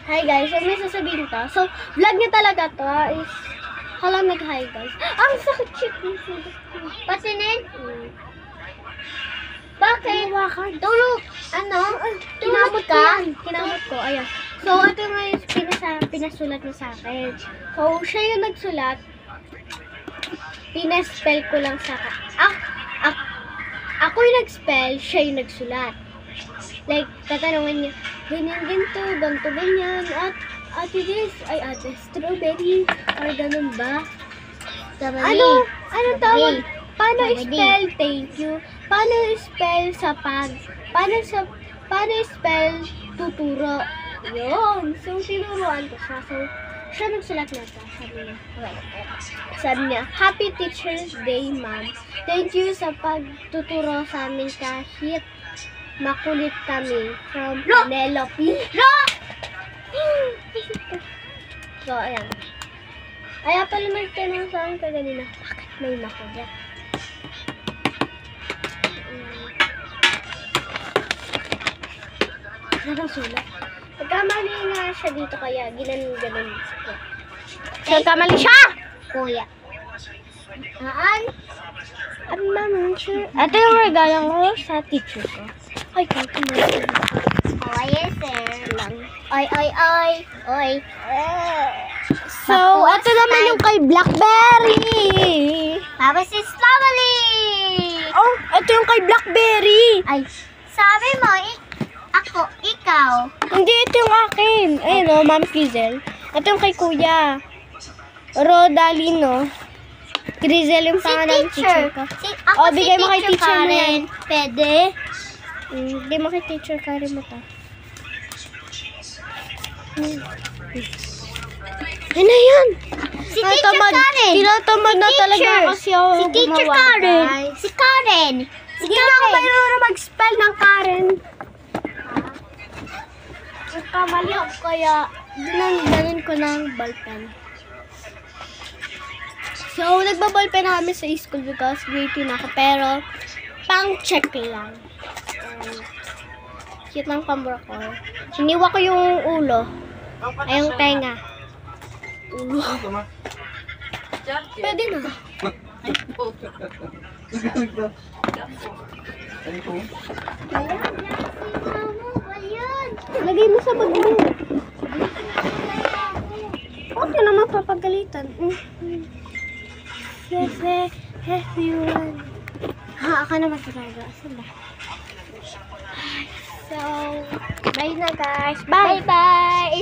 Hi guys, so may sasabihin ko. So, vlog niya talaga to is, hala nag-hi guys. Ang sakit shit. Patinin? Bakit? Tulog. Ano? Kinamot ka? Kinamot ko, ayan. So, ito nga yung pinasulat niya sa akin. So, siya yung nagsulat. Pinaspell ko lang sa ako yung nag-spell, siya yung nagsulat. Like, tatanungan niya, ganyan, ganyan, at ate this, ay ate strawberry, or ganun ba? Ano tawag? Paano spell thank you? Paano spell sapag? Paano spell tuturo? Yun. So, tinuruan ko siya. So, siya nagsulat na ito. Sabi niya, Happy Teacher's Day, Ma'am. Thank you sa pagtuturo sa amin kahit makulit kami. From Penelope. So, ayan. Kaya pala nagtanong sa akin kaganina, bakit may makulit? Nakasulat. Pagkamali nga siya dito kaya ginanon siya. Pagkamali siya! Kuya. I'm not sure. Ito yung regalo ko sa teacher ko. Ay, kaya naman. Oh, yes, sir. Oy. So, ito naman yung kay Blackberry. Tapos is family. Oh, ito yung kay Blackberry. Ay, sabi mo, ikaw. Hindi, ito yung akin. Ayun o, Ma'am Frizel. Ito yung kay Kuya. Rodalino. Grizel yung pangalan ng teacher ko. O, bigay mo kay teacher mo yan. Pwede? Bigay mo kay teacher Karen mo to. Ano yan? Si teacher Karen. Tinatamad na talaga kasi ako Si teacher Karen. Si Karen. Sige na ako mayroon mag-spell ng Karen. Nagkamali ako kaya dinandanin ko ng ballpen. So, nagbaballpen na kami sa school because grade 2 na ako. Pero, pang-check lang. Cute ng pambura ko. Hiniwa ko yung ulo. Ay, yung tenga. Ulo. Pwede na. Lagay mo sa bag mo. Okay naman papagalitan. Yes, everyone. Aka naman talaga. Asan ba? So, bye na guys. Bye! Bye!